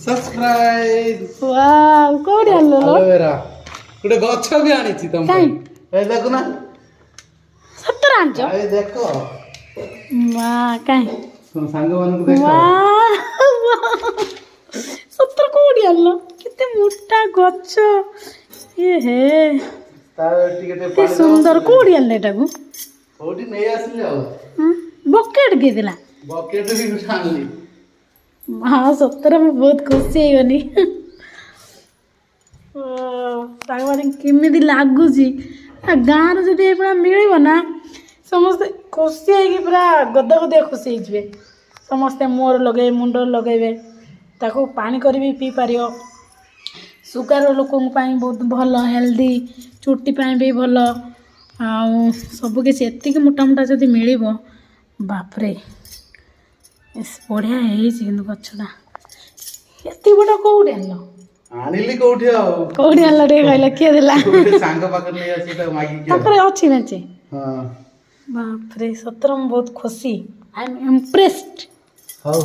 surprise वाव कोडी आलो aloe vera गुटे गछ भी आनी छी तुम काई ए देखो ना सत्तर आंचो ए देखो वाह काई तुम सांग मन को देखो वाह सत्तर कोडी आलो केते मोटा गछ ये हे तार टिके ते ते सुंदर कोडी आले टाकू कोडी नै आसले हो बकेट के दिला बकेट भी उठानली हाँ सत्तर में बहुत खुशी होनी सागवान केमी लगुच गाँव जब ये मिल ना समस्ते खुशी है पूरा गदा गदिया खुशी हो समस्ते मोर लगे मुंड लगे ताको पानी कर भी पी पार सुगार लोक बहुत भल हेल्दी चुट्टी भी भल आ सबकि एति मोटा मोटा जब मिल बापरे बढ़िया है गछटा एति बड़ा कौड़ी आनल आनिली कोठी आ कौड़ी आनल रे कहला के देला सांग पाकर नै आसी त मागी के ताकरे अछि नाचे हां बाप रे सत्रम बहुत खुशी आई एम इम्प्रेस्ड हाउ